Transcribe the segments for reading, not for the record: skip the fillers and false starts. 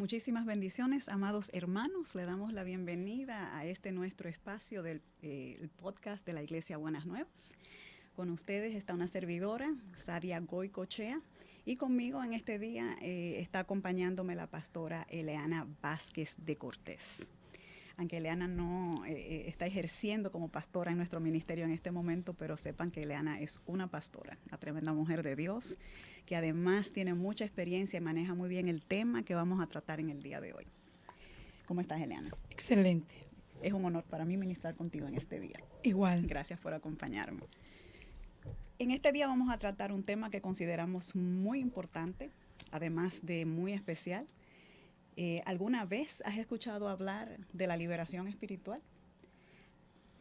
Muchísimas bendiciones, amados hermanos. Le damos la bienvenida a este nuestro espacio del el podcast de la Iglesia Buenas Nuevas. Con ustedes está una servidora, Sadia Goicochea, y conmigo en este día está acompañándome la pastora Eleana Vázquez de Cortés. Aunque Eleana no está ejerciendo como pastora en nuestro ministerio en este momento, pero sepan que Eleana es una pastora, una tremenda mujer de Dios, que además tiene mucha experiencia y maneja muy bien el tema que vamos a tratar en el día de hoy. ¿Cómo estás, Eleana? Excelente. Es un honor para mí ministrar contigo en este día. Igual. Gracias por acompañarme. En este día vamos a tratar un tema que consideramos muy importante, además de muy especial. ¿Alguna vez has escuchado hablar de la liberación espiritual?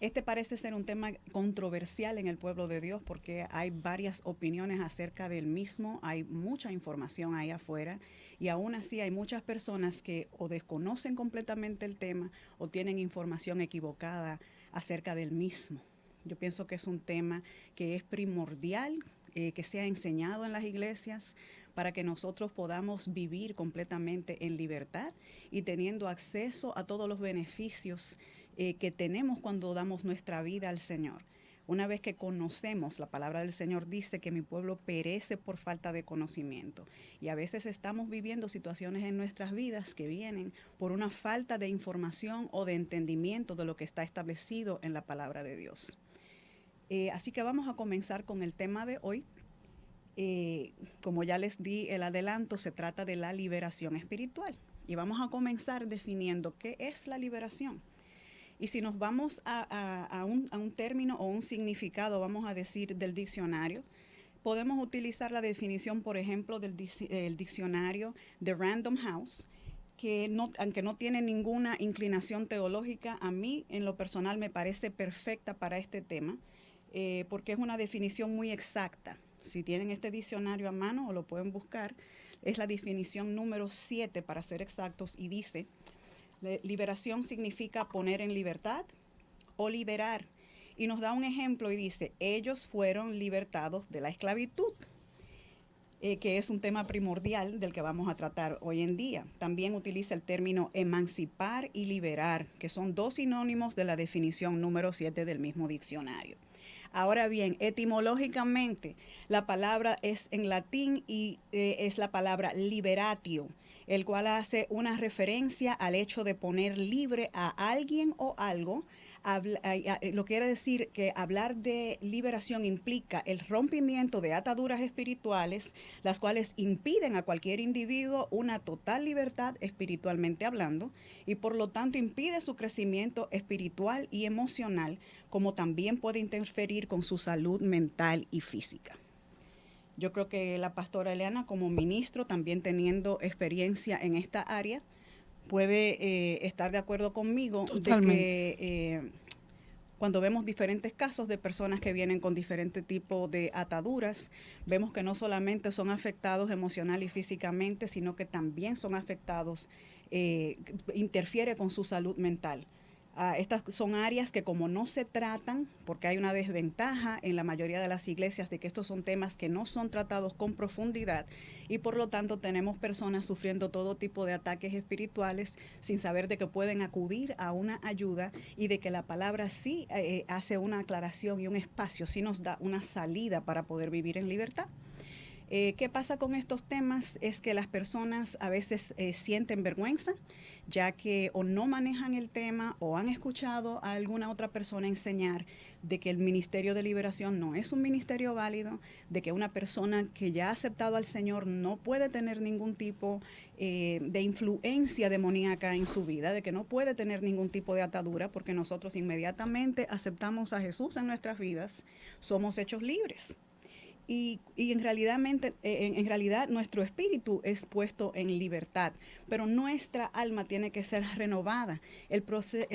Este parece ser un tema controversial en el pueblo de Dios porque hay varias opiniones acerca del mismo, hay mucha información ahí afuera y aún así hay muchas personas que o desconocen completamente el tema o tienen información equivocada acerca del mismo. Yo pienso que es un tema que es primordial que sea enseñado en las iglesias para que nosotros podamos vivir completamente en libertad y teniendo acceso a todos los beneficios que tenemos cuando damos nuestra vida al Señor. Una vez que conocemos, la palabra del Señor dice que mi pueblo perece por falta de conocimiento. Y a veces estamos viviendo situaciones en nuestras vidas que vienen por una falta de información o de entendimiento de lo que está establecido en la palabra de Dios. Así que vamos a comenzar con el tema de hoy. Como ya les di el adelanto, se trata de la liberación espiritual. Y vamos a comenzar definiendo qué es la liberación. Y si nos vamos a un término o un significado, vamos a decir, del diccionario, podemos utilizar la definición, por ejemplo, del diccionario de Random House, que aunque no tiene ninguna inclinación teológica, a mí en lo personal me parece perfecta para este tema, porque es una definición muy exacta. Si tienen este diccionario a mano o lo pueden buscar, es la definición número 7 para ser exactos y dice: liberación significa poner en libertad o liberar. Y nos da un ejemplo y dice, ellos fueron libertados de la esclavitud, que es un tema primordial del que vamos a tratar hoy en día. También utiliza el término emancipar y liberar, que son dos sinónimos de la definición número 7 del mismo diccionario. Ahora bien, etimológicamente, la palabra es en latín y es la palabra liberatio, el cual hace una referencia al hecho de poner libre a alguien o algo. Lo quiere decir que hablar de liberación implica el rompimiento de ataduras espirituales, las cuales impiden a cualquier individuo una total libertad espiritualmente hablando y por lo tanto impide su crecimiento espiritual y emocional, como también puede interferir con su salud mental y física. Yo creo que la pastora Eleana, como ministro, también teniendo experiencia en esta área, puede estar de acuerdo conmigo. Totalmente. De que cuando vemos diferentes casos de personas que vienen con diferente tipo de ataduras, vemos que no solamente son afectados emocional y físicamente, sino que también son afectados, interfiere con su salud mental. Estas son áreas que como no se tratan, porque hay una desventaja en la mayoría de las iglesias de que estos son temas que no son tratados con profundidad y por lo tanto tenemos personas sufriendo todo tipo de ataques espirituales sin saber de que pueden acudir a una ayuda y de que la palabra sí hace una aclaración y un espacio, sí nos da una salida para poder vivir en libertad. ¿Qué pasa con estos temas? Es que las personas a veces sienten vergüenza, ya que o no manejan el tema o han escuchado a alguna otra persona enseñar de que el ministerio de liberación no es un ministerio válido, de que una persona que ya ha aceptado al Señor no puede tener ningún tipo de influencia demoníaca en su vida, de que no puede tener ningún tipo de atadura, porque nosotros inmediatamente aceptamos a Jesús en nuestras vidas, somos hechos libres. Y en realidad nuestro espíritu es puesto en libertad, pero nuestra alma tiene que ser renovada. El proceso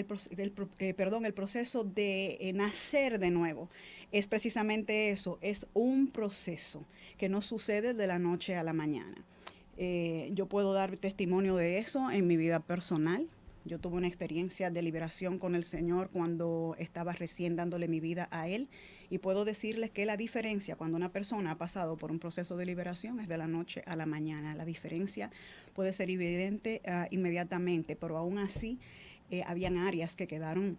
de nacer de nuevo es precisamente eso, es un proceso que no sucede de la noche a la mañana. Yo puedo dar testimonio de eso en mi vida personal. Yo tuve una experiencia de liberación con el Señor cuando estaba recién dándole mi vida a Él Y puedo decirles que la diferencia cuando una persona ha pasado por un proceso de liberación es de la noche a la mañana. La diferencia puede ser evidente inmediatamente, pero aún así habían áreas que quedaron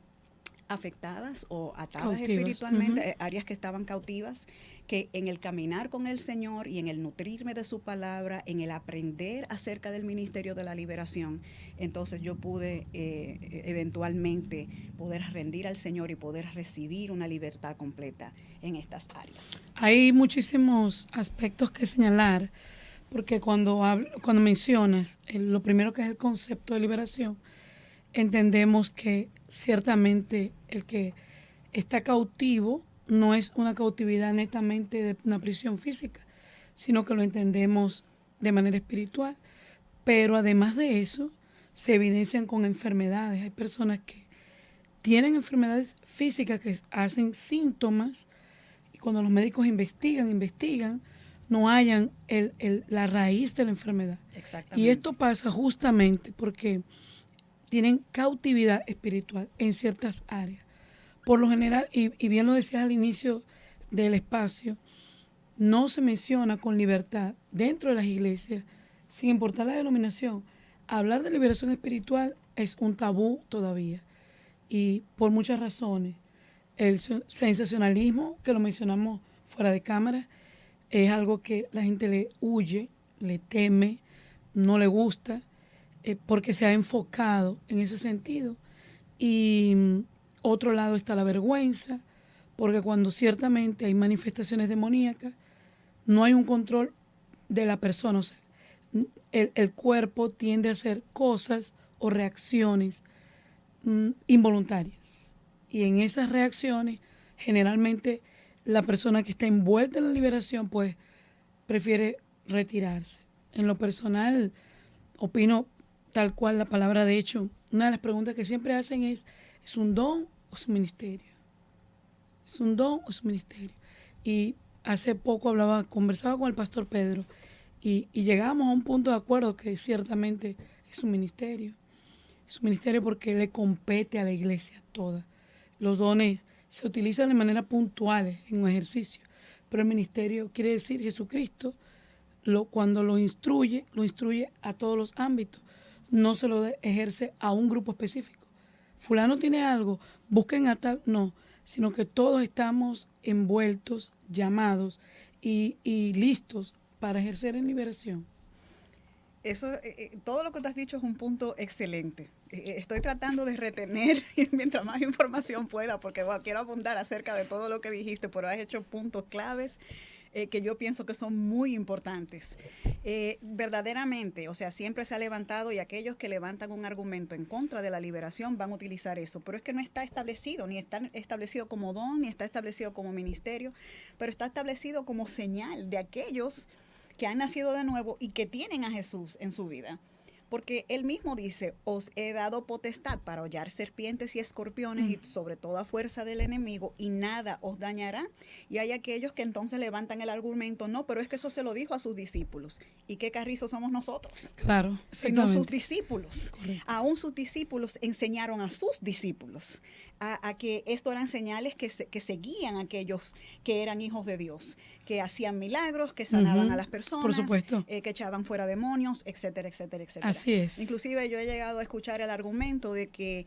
afectadas o atadas Cautivas. espiritualmente, áreas que estaban cautivas, que en el caminar con el Señor y en el nutrirme de su palabra, en el aprender acerca del ministerio de la liberación, entonces yo pude eventualmente poder rendir al Señor y poder recibir una libertad completa en estas áreas. Hay muchísimos aspectos que señalar, porque cuando mencionas lo primero que es el concepto de liberación, entendemos que ciertamente el que está cautivo no es una cautividad netamente de una prisión física, sino que lo entendemos de manera espiritual. Pero además de eso, se evidencian con enfermedades. Hay personas que tienen enfermedades físicas que hacen síntomas y cuando los médicos investigan, no hallan la raíz de la enfermedad. Y esto pasa justamente porque tienen cautividad espiritual en ciertas áreas. Por lo general, y bien lo decías al inicio del espacio, no se menciona con libertad dentro de las iglesias, sin importar la denominación. Hablar de liberación espiritual es un tabú todavía, y por muchas razones. El sensacionalismo, que lo mencionamos fuera de cámara, es algo que la gente le huye, le teme, no le gusta, porque se ha enfocado en ese sentido. Y otro lado está la vergüenza, porque cuando ciertamente hay manifestaciones demoníacas, no hay un control de la persona. O sea, el cuerpo tiende a hacer cosas o reacciones involuntarias. Y en esas reacciones, generalmente la persona que está envuelta en la liberación, pues prefiere retirarse. En lo personal, opino tal cual la palabra de hecho. Una de las preguntas que siempre hacen ¿es un don o es un ministerio? ¿Es un don o es un ministerio? Y hace poco conversaba con el pastor Pedro y llegamos a un punto de acuerdo que ciertamente es un ministerio. Es un ministerio porque le compete a la iglesia toda. Los dones se utilizan de manera puntual en un ejercicio, pero el ministerio quiere decir Jesucristo, cuando lo instruye a todos los ámbitos, no se lo ejerce a un grupo específico. Fulano tiene algo, busquen a tal, no, sino que todos estamos envueltos, llamados y listos para ejercer en liberación. Eso, todo lo que tú has dicho es un punto excelente. Estoy tratando de retener mientras más información pueda, porque quiero abundar acerca de todo lo que dijiste, pero has hecho puntos claves que yo pienso que son muy importantes. Verdaderamente, o sea, siempre se ha levantado y aquellos que levantan un argumento en contra de la liberación van a utilizar eso, pero es que no está establecido, ni está establecido como don, ni está establecido como ministerio, pero está establecido como señal de aquellos que han nacido de nuevo y que tienen a Jesús en su vida. Porque él mismo dice, os he dado potestad para hollar serpientes y escorpiones y sobre toda fuerza del enemigo y nada os dañará. Y hay aquellos que entonces levantan el argumento, no, pero es que eso se lo dijo a sus discípulos. ¿Y qué carrizos somos nosotros? Claro, sino sus discípulos. Correcto. Aún sus discípulos enseñaron a sus discípulos a que esto eran señales que seguían a aquellos que eran hijos de Dios, que hacían milagros, que sanaban a las personas, por supuesto. Que echaban fuera demonios, etcétera, etcétera, etcétera. Así es. Inclusive yo he llegado a escuchar el argumento de que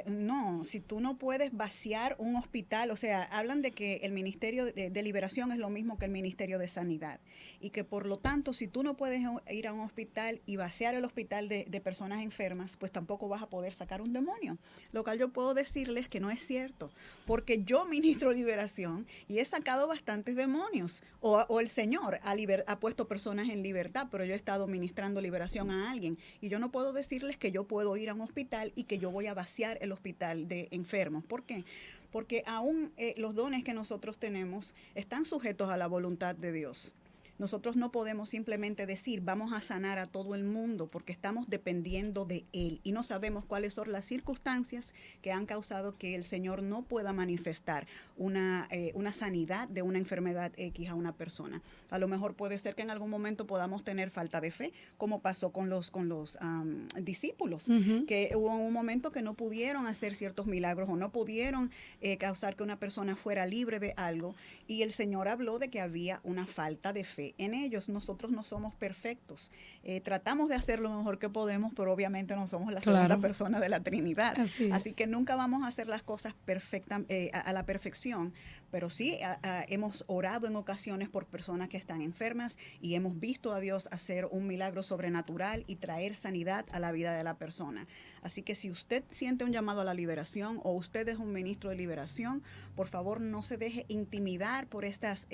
no, si tú no puedes vaciar un hospital, o sea, hablan de que el ministerio de liberación es lo mismo que el ministerio de sanidad y que por lo tanto si tú no puedes ir a un hospital y vaciar el hospital de personas enfermas, pues tampoco vas a poder sacar un demonio. Lo cual yo puedo decirles que no es cierto, porque yo ministro liberación y he sacado bastantes demonios, o el Señor ha puesto personas en libertad, pero yo he estado ministrando liberación a alguien y yo no puedo decirles que yo puedo ir a un hospital y que yo voy a vaciar el hospital de enfermos. ¿Por qué? Porque aún los dones que nosotros tenemos están sujetos a la voluntad de Dios. Nosotros no podemos simplemente decir, vamos a sanar a todo el mundo, porque estamos dependiendo de Él y no sabemos cuáles son las circunstancias que han causado que el Señor no pueda manifestar una sanidad de una enfermedad X a una persona. A lo mejor puede ser que en algún momento podamos tener falta de fe, como pasó con los discípulos, que hubo un momento que no pudieron hacer ciertos milagros o no pudieron causar que una persona fuera libre de algo, y el Señor habló de que había una falta de fe en ellos. Nosotros no somos perfectos. Tratamos de hacer lo mejor que podemos, pero obviamente no somos la segunda persona de la Trinidad. Así que nunca vamos a hacer las cosas a la perfección, pero sí hemos orado en ocasiones por personas que están enfermas y hemos visto a Dios hacer un milagro sobrenatural y traer sanidad a la vida de la persona. Así que si usted siente un llamado a la liberación o usted es un ministro de liberación, por favor no se deje intimidar por estas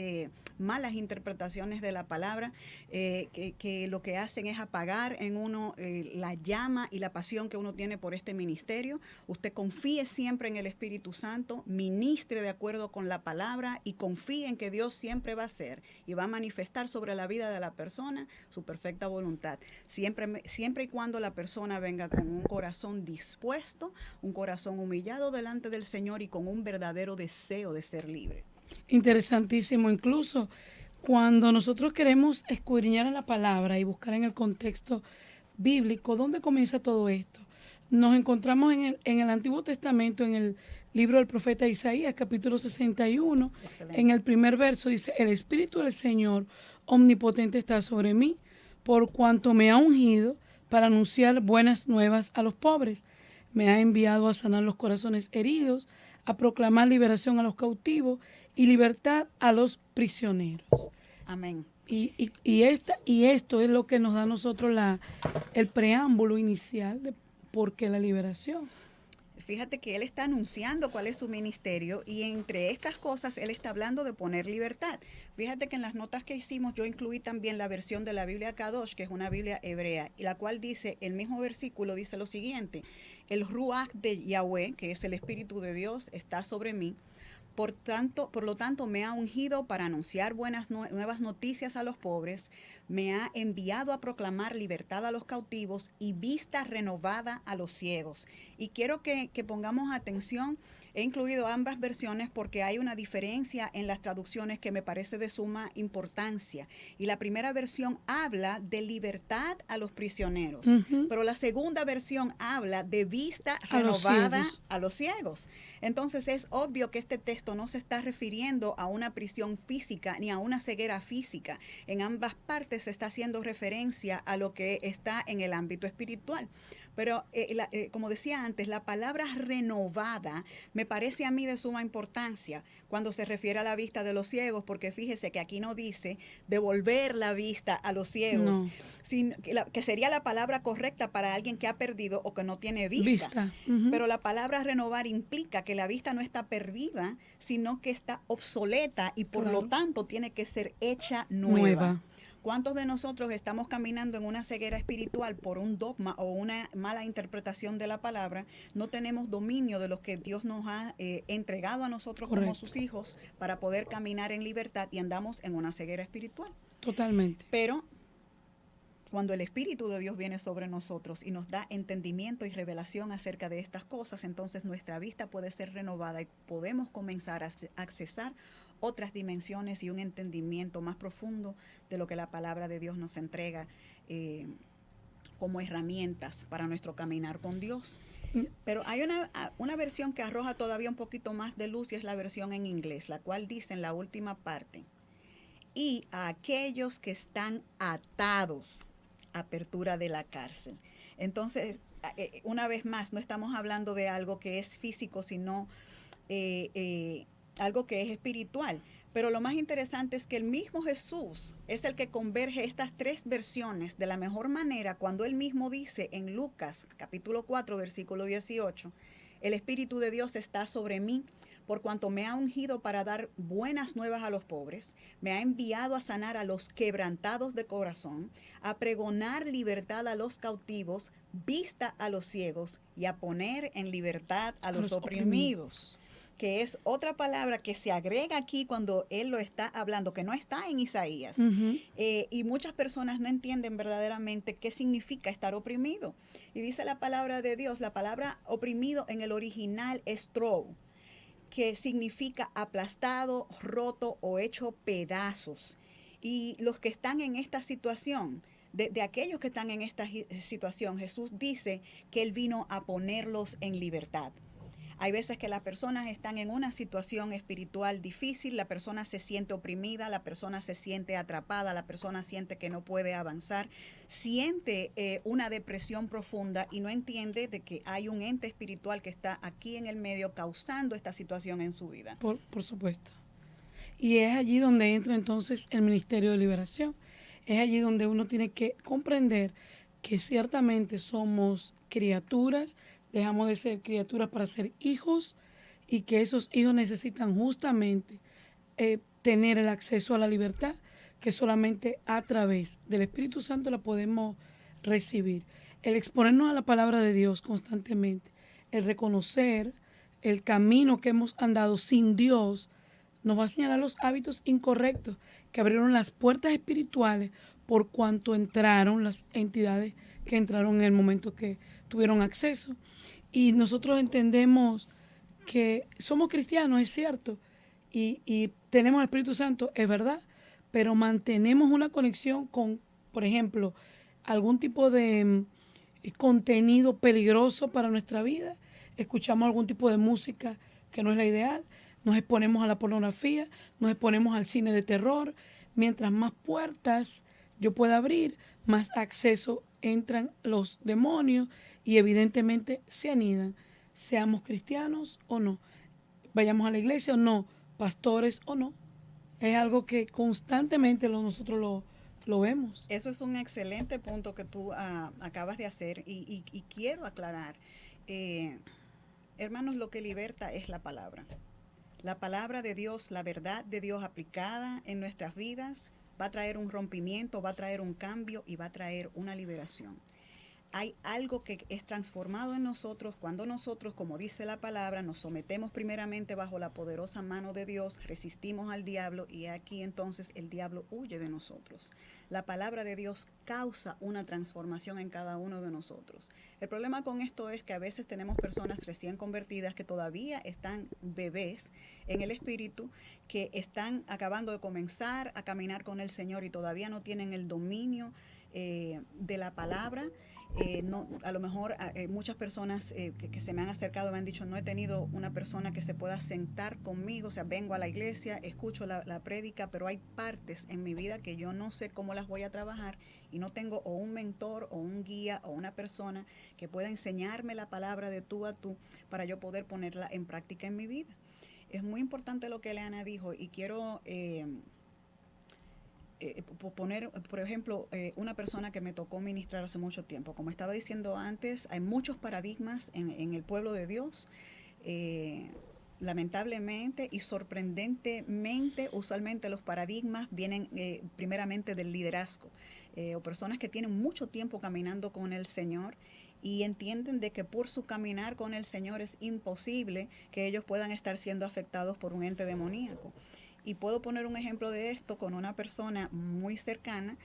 malas interpretaciones de la palabra que lo que hacen es apagar en uno la llama y la pasión que uno tiene por este ministerio. Usted confíe siempre en el Espíritu Santo, ministre de acuerdo con la palabra y confíe en que Dios siempre va a hacer y va a manifestar sobre la vida de la persona su perfecta voluntad. Siempre y cuando la persona venga con un corazón dispuesto, un corazón humillado delante del Señor y con un verdadero deseo de ser libre. Interesantísimo. Incluso cuando nosotros queremos escudriñar en la palabra y buscar en el contexto bíblico, ¿dónde comienza todo esto? Nos encontramos en el Antiguo Testamento, en el libro del profeta Isaías, capítulo 61. Excelente. En el primer verso dice, el Espíritu del Señor omnipotente está sobre mí, por cuanto me ha ungido para anunciar buenas nuevas a los pobres. Me ha enviado a sanar los corazones heridos, a proclamar liberación a los cautivos y libertad a los prisioneros. Amén. Y esto es lo que nos da a nosotros el preámbulo inicial de por qué la liberación. Fíjate que él está anunciando cuál es su ministerio y entre estas cosas él está hablando de poner libertad. Fíjate que en las notas que hicimos yo incluí también la versión de la Biblia Kadosh, que es una Biblia hebrea, y la cual dice, el mismo versículo dice lo siguiente, el Ruach de Yahweh, que es el Espíritu de Dios, está sobre mí. Por lo tanto, me ha ungido para anunciar nuevas noticias a los pobres, me ha enviado a proclamar libertad a los cautivos y vista renovada a los ciegos. Y quiero que pongamos atención, he incluido ambas versiones porque hay una diferencia en las traducciones que me parece de suma importancia. Y la primera versión habla de libertad a los prisioneros, pero la segunda versión habla de vista renovada a los ciegos. Entonces es obvio que este texto no se está refiriendo a una prisión física ni a una ceguera física. En ambas partes se está haciendo referencia a lo que está en el ámbito espiritual. Pero como decía antes, la palabra renovada me parece a mí de suma importancia cuando se refiere a la vista de los ciegos, porque fíjese que aquí no dice devolver la vista a los ciegos, sino que sería la palabra correcta para alguien que ha perdido o que no tiene vista. Pero la palabra renovar implica que la vista no está perdida, sino que está obsoleta y por lo tanto tiene que ser hecha nueva. ¿Cuántos de nosotros estamos caminando en una ceguera espiritual por un dogma o una mala interpretación de la palabra? No tenemos dominio de lo que Dios nos ha entregado a nosotros como sus hijos para poder caminar en libertad y andamos en una ceguera espiritual. Totalmente. Pero cuando el Espíritu de Dios viene sobre nosotros y nos da entendimiento y revelación acerca de estas cosas, entonces nuestra vista puede ser renovada y podemos comenzar a accesar otras dimensiones y un entendimiento más profundo de lo que la palabra de Dios nos entrega como herramientas para nuestro caminar con Dios. Pero hay una versión que arroja todavía un poquito más de luz y es la versión en inglés, la cual dice en la última parte, y a aquellos que están atados, apertura de la cárcel. Entonces, una vez más, no estamos hablando de algo que es físico, sino algo que es espiritual. Pero lo más interesante es que el mismo Jesús es el que converge estas tres versiones de la mejor manera cuando él mismo dice en Lucas capítulo 4 versículo 18, el Espíritu de Dios está sobre mí por cuanto me ha ungido para dar buenas nuevas a los pobres, me ha enviado a sanar a los quebrantados de corazón, a pregonar libertad a los cautivos, vista a los ciegos y a poner en libertad a los oprimidos. que es otra palabra que se agrega aquí cuando él lo está hablando, que no está en Isaías. Y muchas personas no entienden verdaderamente qué significa estar oprimido. Y dice la palabra de Dios, la palabra oprimido en el original es trou, que significa aplastado, roto o hecho pedazos. Y los que están en esta situación, de aquellos que están en esta situación, Jesús dice que Él vino a ponerlos en libertad. Hay veces que las personas están en una situación espiritual difícil, la persona se siente oprimida, la persona se siente atrapada, la persona siente que no puede avanzar, siente una depresión profunda y no entiende de que hay un ente espiritual que está aquí en el medio causando esta situación en su vida. Por supuesto. Y es allí donde entra entonces el Ministerio de Liberación. Es allí donde uno tiene que comprender que ciertamente somos criaturas, dejamos de ser criaturas para ser hijos y que esos hijos necesitan justamente tener el acceso a la libertad que solamente a través del Espíritu Santo la podemos recibir. El exponernos a la palabra de Dios constantemente, el reconocer el camino que hemos andado sin Dios, nos va a señalar los hábitos incorrectos que abrieron las puertas espirituales por cuanto entraron las entidades que entraron en el momento que tuvieron acceso. Y nosotros entendemos que somos cristianos, es cierto, y tenemos el Espíritu Santo, es verdad, pero mantenemos una conexión con, por ejemplo, algún tipo de contenido peligroso para nuestra vida, escuchamos algún tipo de música que no es la ideal, nos exponemos a la pornografía, nos exponemos al cine de terror. Mientras más puertas yo pueda abrir, más acceso entran los demonios y evidentemente se anidan, seamos cristianos o no, vayamos a la iglesia o no, pastores o no. Es algo que constantemente nosotros lo vemos. Eso es un excelente punto que tú acabas de hacer y quiero aclarar. Hermanos, lo que liberta es la palabra. La palabra de Dios, la verdad de Dios aplicada en nuestras vidas va a traer un rompimiento, va a traer un cambio y va a traer una liberación. Hay algo que es transformado en nosotros cuando nosotros, como dice la palabra, nos sometemos primeramente bajo la poderosa mano de Dios, resistimos al diablo y aquí entonces el diablo huye de nosotros. La palabra de Dios causa una transformación en cada uno de nosotros. El problema con esto es que a veces tenemos personas recién convertidas que todavía están bebés en el espíritu, que están acabando de comenzar a caminar con el Señor y todavía no tienen el dominio de la palabra. No, a lo mejor muchas personas que se me han acercado me han dicho, no he tenido una persona que se pueda sentar conmigo, o sea, vengo a la iglesia, escucho la prédica, pero hay partes en mi vida que yo no sé cómo las voy a trabajar y no tengo o un mentor o un guía o una persona que pueda enseñarme la palabra de tú a tú para yo poder ponerla en práctica en mi vida. Es muy importante lo que Leana dijo y quiero poner, por ejemplo, una persona que me tocó ministrar hace mucho tiempo. Como estaba diciendo antes, hay muchos paradigmas en el pueblo de Dios. Lamentablemente y sorprendentemente, usualmente los paradigmas vienen primeramente del liderazgo, o personas que tienen mucho tiempo caminando con el Señor y entienden de que por su caminar con el Señor es imposible que ellos puedan estar siendo afectados por un ente demoníaco. Y puedo poner un ejemplo de esto con una persona muy cercana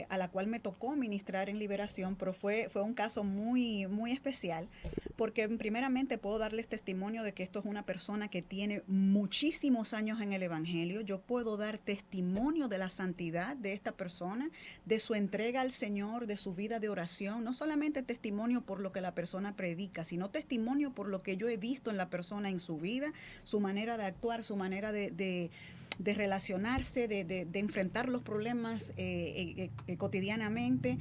a la cual me tocó ministrar en liberación, pero fue un caso muy, muy especial, porque primeramente puedo darles testimonio de que esto es una persona que tiene muchísimos años en el Evangelio. Yo puedo dar testimonio de la santidad de esta persona, de su entrega al Señor, de su vida de oración, no solamente testimonio por lo que la persona predica, sino testimonio por lo que yo he visto en la persona en su vida, su manera de actuar, su manera de relacionarse, de enfrentar los problemas cotidianamente,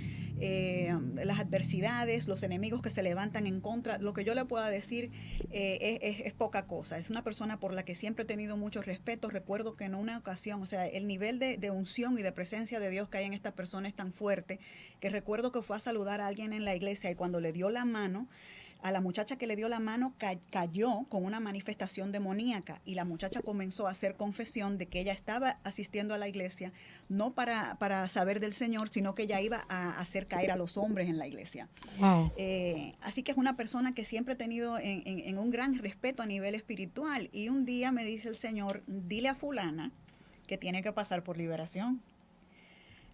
las adversidades, los enemigos que se levantan en contra. Lo que yo le pueda decir es poca cosa. Es una persona por la que siempre he tenido mucho respeto. Recuerdo que en una ocasión, o sea, el nivel de unción y de presencia de Dios que hay en esta persona es tan fuerte que recuerdo que fue a saludar a alguien en la iglesia y cuando le dio la mano, A la muchacha que le dio la mano cayó con una manifestación demoníaca y la muchacha comenzó a hacer confesión de que ella estaba asistiendo a la iglesia no para saber del Señor, sino que ella iba a hacer caer a los hombres en la iglesia. Wow. Así que es una persona que siempre he tenido en un gran respeto a nivel espiritual. Y un día me dice el Señor, dile a fulana que tiene que pasar por liberación.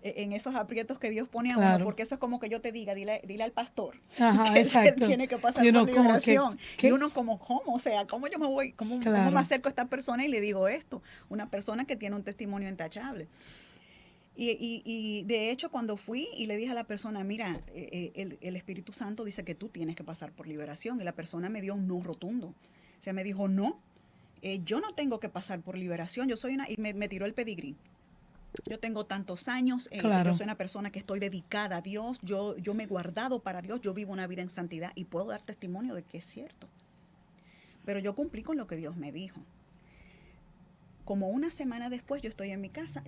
En esos aprietos que Dios pone a uno, Claro. porque eso es como que yo te diga, dile al pastor Ajá, que él exacto. tiene que pasar Y por uno como liberación. que Y uno como, ¿cómo? O sea, ¿cómo yo me voy, cómo me claro. acerco a esta persona y le digo esto? Una persona que tiene un testimonio intachable. Y de hecho, cuando fui y le dije a la persona, mira, el Espíritu Santo dice que tú tienes que pasar por liberación, y la persona me dio un no rotundo. O sea, me dijo, no, yo no tengo que pasar por liberación, yo soy una, y me tiró el pedigrí. Yo tengo tantos años, Claro. yo soy una persona que estoy dedicada a Dios, yo me he guardado para Dios, yo vivo una vida en santidad y puedo dar testimonio de que es cierto. Pero yo cumplí con lo que Dios me dijo. Como una semana después yo estoy en mi casa,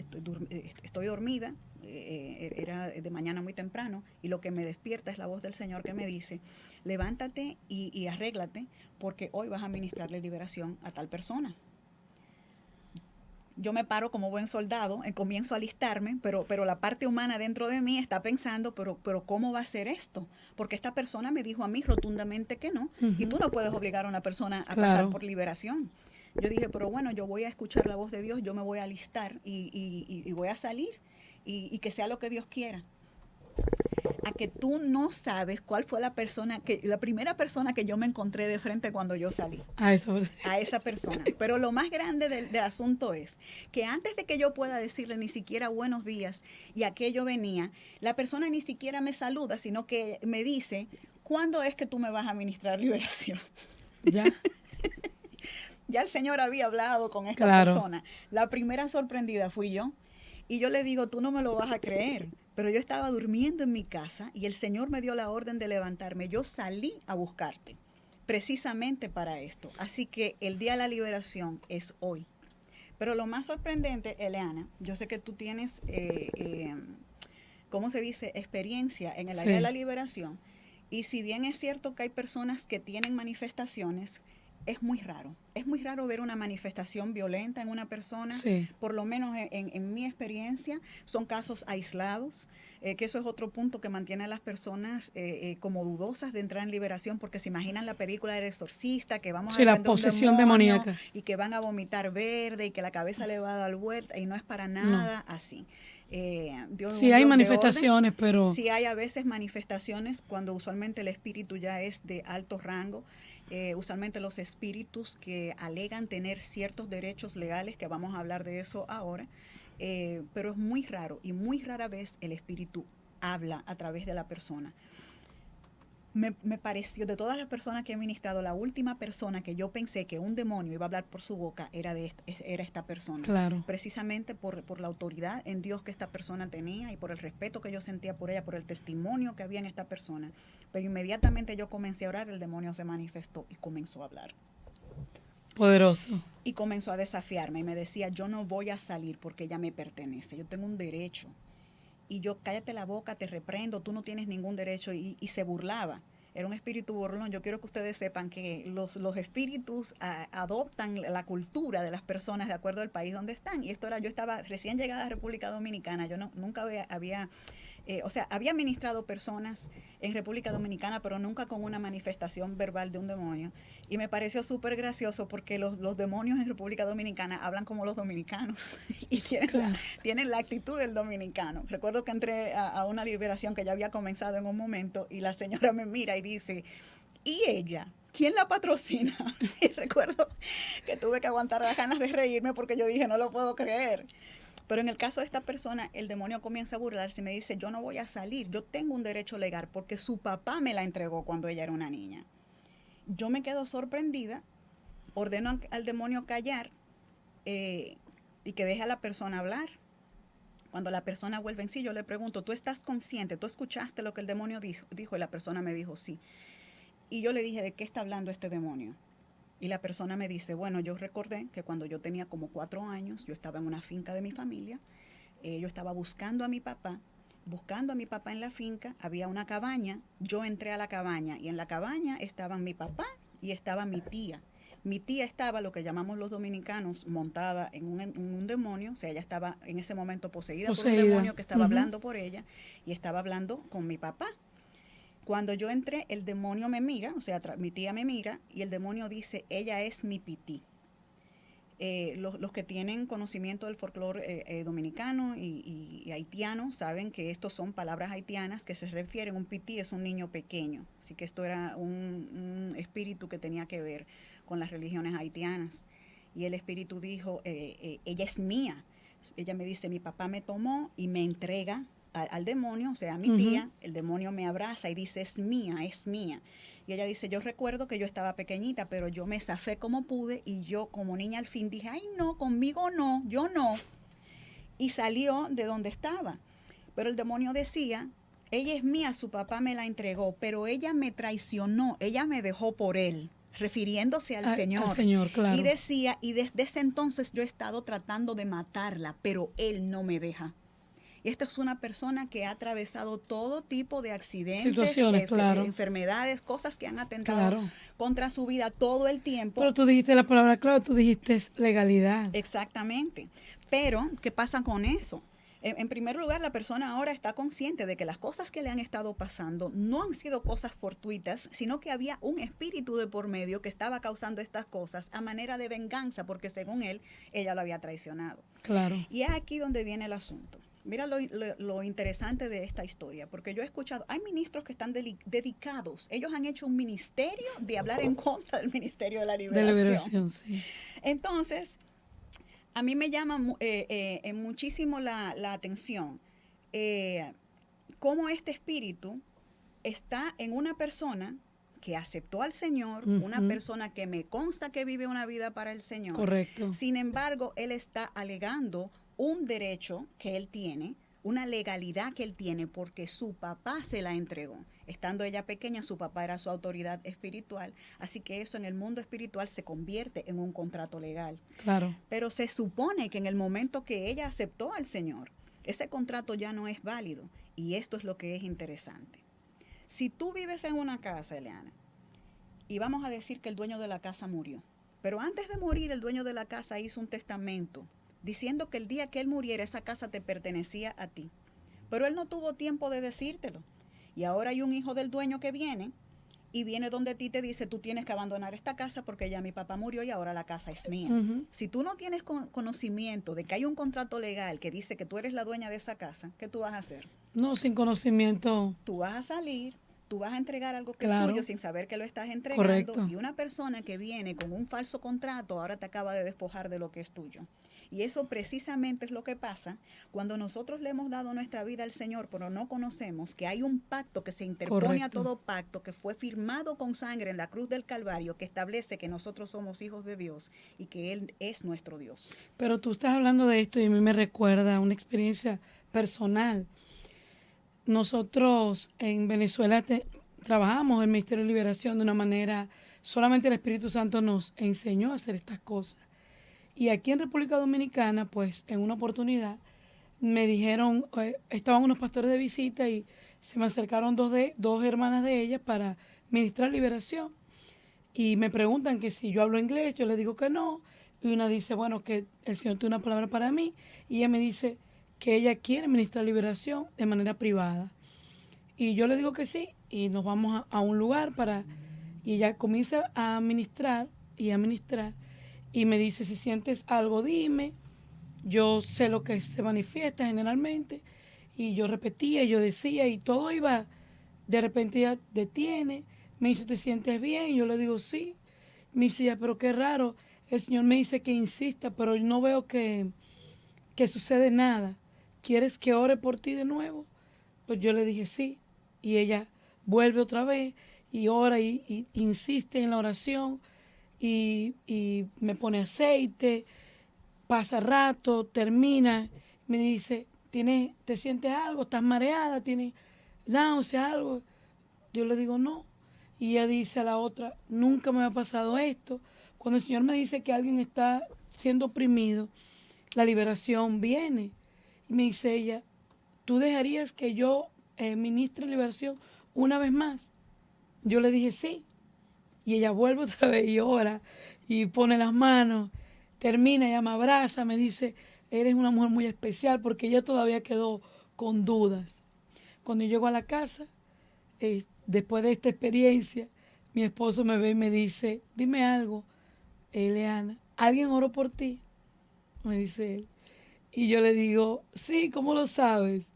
estoy dormida, era de mañana muy temprano, y lo que me despierta es la voz del Señor que me dice, levántate y arréglate, porque hoy vas a ministrarle liberación a tal persona. Yo me paro como buen soldado, comienzo a alistarme, pero la parte humana dentro de mí está pensando, pero ¿cómo va a ser esto? Porque esta persona me dijo a mí rotundamente que no, y tú no puedes obligar a una persona a pasar por liberación. Yo dije, pero bueno, yo voy a escuchar la voz de Dios, yo me voy a alistar y voy a salir y que sea lo que Dios quiera. A que tú no sabes cuál fue la primera persona que yo me encontré de frente cuando yo salí. A esa persona. Pero lo más grande del asunto es que antes de que yo pueda decirle ni siquiera buenos días y aquello venía, la persona ni siquiera me saluda, sino que me dice, ¿cuándo es que tú me vas a ministrar liberación? Ya. Ya el Señor había hablado con esta persona. La primera sorprendida fui yo. Y yo le digo, tú no me lo vas a creer, pero yo estaba durmiendo en mi casa y el Señor me dio la orden de levantarme. Yo salí a buscarte, precisamente para esto. Así que el día de la liberación es hoy. Pero lo más sorprendente, Eleana, yo sé que tú tienes, ¿cómo se dice?, experiencia en el área de la liberación. Y si bien es cierto que hay personas que tienen manifestaciones, es muy raro. Es muy raro ver una manifestación violenta en una persona. Sí. Por lo menos en mi experiencia, son casos aislados, que eso es otro punto que mantiene a las personas como dudosas de entrar en liberación, porque se imaginan la película del exorcista, que vamos a la posesión demoníaca, y que van a vomitar verde y que la cabeza le va a dar vuelta, y no es para nada así. Dios, sí hay manifestaciones, pero sí hay a veces manifestaciones cuando usualmente el espíritu ya es de alto rango. Usualmente los espíritus que alegan tener ciertos derechos legales, que vamos a hablar de eso ahora, pero es muy raro y muy rara vez el espíritu habla a través de la persona. Me pareció, de todas las personas que he ministrado, la última persona que yo pensé que un demonio iba a hablar por su boca era esta persona. Claro. Precisamente por la autoridad en Dios que esta persona tenía y por el respeto que yo sentía por ella, por el testimonio que había en esta persona. Pero inmediatamente yo comencé a orar, el demonio se manifestó y comenzó a hablar. Poderoso. Y comenzó a desafiarme y me decía, yo no voy a salir porque ella me pertenece, yo tengo un derecho. Y yo, cállate la boca, te reprendo, tú no tienes ningún derecho. Y se burlaba. Era un espíritu burlón. Yo quiero que ustedes sepan que los espíritus adoptan la cultura de las personas de acuerdo al país donde están. Y esto era, yo estaba recién llegada a República Dominicana, yo nunca había había ministrado personas en República Dominicana, pero nunca con una manifestación verbal de un demonio. Y me pareció súper gracioso porque los demonios en República Dominicana hablan como los dominicanos y tienen la actitud del dominicano. Recuerdo que entré a una liberación que ya había comenzado en un momento y la señora me mira y dice, ¿y ella? ¿Quién la patrocina? Y recuerdo que tuve que aguantar las ganas de reírme porque yo dije, no lo puedo creer. Pero en el caso de esta persona, el demonio comienza a burlarse y me dice, yo no voy a salir, yo tengo un derecho legal porque su papá me la entregó cuando ella era una niña. Yo me quedo sorprendida, ordeno al demonio callar y que deje a la persona hablar. Cuando la persona vuelve en sí, yo le pregunto, ¿tú estás consciente? ¿Tú escuchaste lo que el demonio dijo? Y la persona me dijo, sí. Y yo le dije, ¿de qué está hablando este demonio? Y la persona me dice, bueno, yo recordé que cuando yo tenía como 4 años, yo estaba en una finca de mi familia, yo estaba buscando a mi papá buscando a mi papá en la finca, había una cabaña, yo entré a la cabaña y en la cabaña estaban mi papá y estaba mi tía. Mi tía estaba, lo que llamamos los dominicanos, montada en un demonio, o sea, ella estaba en ese momento poseída por un demonio que estaba hablando por ella y estaba hablando con mi papá. Cuando yo entré, el demonio me mira, o sea, mi tía me mira y el demonio dice, ella es mi pití. Los que tienen conocimiento del folclore dominicano y haitiano saben que estos son palabras haitianas que se refieren, un pití es un niño pequeño, así que esto era un espíritu que tenía que ver con las religiones haitianas. Y el espíritu dijo, ella es mía. Ella me dice, mi papá me tomó y me entrega al demonio, o sea, a mi tía, el demonio me abraza y dice, es mía, es mía. Y ella dice, yo recuerdo que yo estaba pequeñita, pero yo me zafé como pude y yo como niña al fin dije, ay no, conmigo no, yo no. Y salió de donde estaba. Pero el demonio decía, ella es mía, su papá me la entregó, pero ella me traicionó, ella me dejó por él, refiriéndose al Señor. Al Señor, claro. Y decía, y desde ese entonces yo he estado tratando de matarla, pero él no me deja. Y esta es una persona que ha atravesado todo tipo de accidentes, situaciones, claro, enfermedades, cosas que han atentado contra su vida todo el tiempo. Pero tú dijiste la palabra clave, tú dijiste legalidad. Exactamente. Pero, ¿qué pasa con eso? En primer lugar, la persona ahora está consciente de que las cosas que le han estado pasando no han sido cosas fortuitas, sino que había un espíritu de por medio que estaba causando estas cosas a manera de venganza, porque según él, ella lo había traicionado. Claro. Y es aquí donde viene el asunto. Mira lo interesante de esta historia, porque yo he escuchado, hay ministros que están dedicados, ellos han hecho un ministerio de hablar en contra del Ministerio de la Liberación. De liberación, sí. Entonces, a mí me llama muchísimo la atención cómo este espíritu está en una persona que aceptó al Señor, una persona que me consta que vive una vida para el Señor. Correcto. Sin embargo, él está alegando un derecho que él tiene, una legalidad que él tiene porque su papá se la entregó. Estando ella pequeña, su papá era su autoridad espiritual, así que eso en el mundo espiritual se convierte en un contrato legal. Claro. Pero se supone que en el momento que ella aceptó al Señor, ese contrato ya no es válido, y esto es lo que es interesante. Si tú vives en una casa, Eliana, y vamos a decir que el dueño de la casa murió, pero antes de morir el dueño de la casa hizo un testamento diciendo que el día que él muriera esa casa te pertenecía a ti. Pero él no tuvo tiempo de decírtelo. Y ahora hay un hijo del dueño que viene y viene donde ti te dice, tú tienes que abandonar esta casa porque ya mi papá murió y ahora la casa es mía. Si tú no tienes conocimiento de que hay un contrato legal que dice que tú eres la dueña de esa casa, ¿qué tú vas a hacer? No, sin conocimiento. Tú vas a salir, tú vas a entregar algo que claro. es tuyo sin saber que lo estás entregando. Correcto. Y una persona que viene con un falso contrato ahora te acaba de despojar de lo que es tuyo. Y eso precisamente es lo que pasa cuando nosotros le hemos dado nuestra vida al Señor, pero no conocemos que hay un pacto que se interpone Correcto. a todo pacto, que fue firmado con sangre en la cruz del Calvario, que establece que nosotros somos hijos de Dios y que Él es nuestro Dios. Pero tú estás hablando de esto y a mí me recuerda una experiencia personal. Nosotros en Venezuela trabajamos el Ministerio de Liberación de una manera, solamente el Espíritu Santo nos enseñó a hacer estas cosas. Y aquí en República Dominicana, pues en una oportunidad me dijeron, estaban unos pastores de visita y se me acercaron dos hermanas de ellas para ministrar liberación. Y me preguntan que si yo hablo inglés, yo les digo que no. Y una dice, bueno, que el Señor tiene una palabra para mí. Y ella me dice que ella quiere ministrar liberación de manera privada. Y yo le digo que sí, y nos vamos a un lugar y ella comienza a ministrar y a ministrar. Y me dice, si sientes algo, dime. Yo sé lo que se manifiesta generalmente. Y yo repetía, yo decía, y todo iba, de repente ella detiene. Me dice, ¿te sientes bien? Y yo le digo, sí. Me dice, ya, pero qué raro. El Señor me dice que insista, pero no veo que sucede nada. ¿Quieres que ore por ti de nuevo? Pues yo le dije, sí. Y ella vuelve otra vez y ora y insiste en la oración. Y me pone aceite, pasa rato, termina, me dice, ¿te sientes algo? ¿Estás mareada? ¿Tienes náusea, algo? Yo le digo, no. Y ella dice a la otra, nunca me ha pasado esto. Cuando el Señor me dice que alguien está siendo oprimido, la liberación viene. Y me dice ella, ¿tú dejarías que yo ministre liberación una vez más? Yo le dije sí. Y ella vuelve otra vez y ora y pone las manos, termina, ella me abraza, me dice, eres una mujer muy especial, porque ella todavía quedó con dudas. Cuando yo llego a la casa, después de esta experiencia, mi esposo me ve y me dice, dime algo, Eliana, ¿alguien oró por ti? Me dice él. Y yo le digo, sí, ¿cómo lo sabes?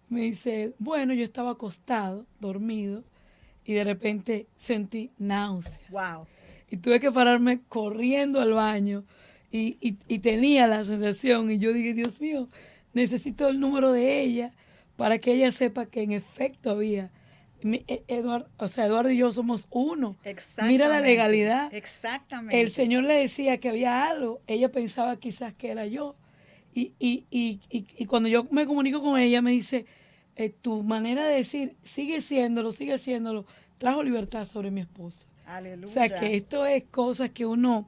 Me dice, bueno, yo estaba acostado, dormido, y de repente sentí náuseas. Wow. Y tuve que pararme corriendo al baño y tenía la sensación. Y yo dije, Dios mío, necesito el número de ella para que ella sepa que en efecto había. Eduardo, o sea, Eduardo y yo somos uno. Mira la Exactamente, legalidad. El exactamente. Señor le decía que había algo. Ella pensaba quizás que era yo. Y cuando yo me comunico con ella, me dice, tu manera de decir, sigue haciéndolo, trajo libertad sobre mi esposa. O sea, que Aleluya. esto es cosas que uno,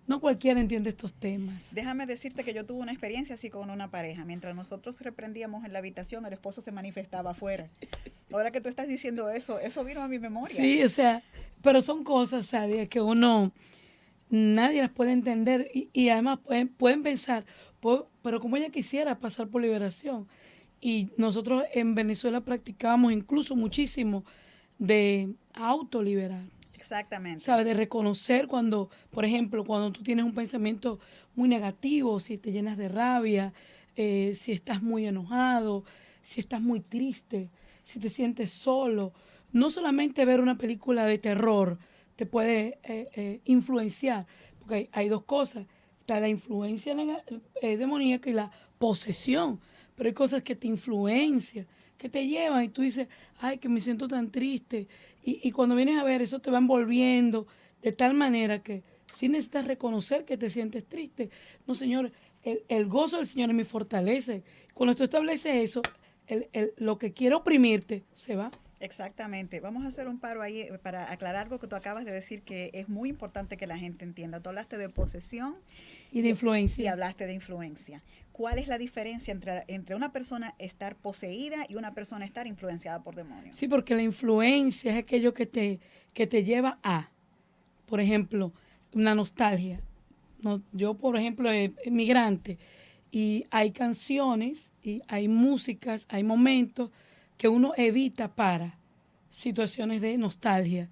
no cualquiera entiende estos temas. Déjame decirte que yo tuve una experiencia así con una pareja. Mientras nosotros reprendíamos en la habitación, el esposo se manifestaba afuera. Ahora que tú estás diciendo eso, eso vino a mi memoria. Sí, o sea, pero son cosas, Sadia, que uno, nadie las puede entender y además pueden pensar, pero como ella quisiera pasar por liberación. Y nosotros en Venezuela practicábamos incluso muchísimo de autoliberar. Exactamente. ¿Sabes? De reconocer cuando, por ejemplo, cuando tú tienes un pensamiento muy negativo, si te llenas de rabia, si estás muy enojado, si estás muy triste, si te sientes solo. No solamente ver una película de terror te puede influenciar, porque hay dos cosas. Está la influencia demoníaca y la posesión, pero hay cosas que te influencian, que te llevan y tú dices, ay, que me siento tan triste. Y cuando vienes a ver, eso te va envolviendo de tal manera que sí necesitas reconocer que te sientes triste. No, Señor, el gozo del Señor es mi fortaleza. Cuando tú estableces eso, lo que quiere oprimirte se va. Exactamente. Vamos a hacer un paro ahí para aclarar lo que tú acabas de decir, que es muy importante que la gente entienda. Tú hablaste de posesión Y de y influencia. hablaste de influencia. ¿Cuál es la diferencia entre una persona estar poseída y una persona estar influenciada por Sí, demonios? porque la influencia es aquello que te lleva a, por ejemplo, una nostalgia. No, yo, por ejemplo, migrante, y hay canciones, y hay músicas, hay momentos que uno evita para situaciones de nostalgia.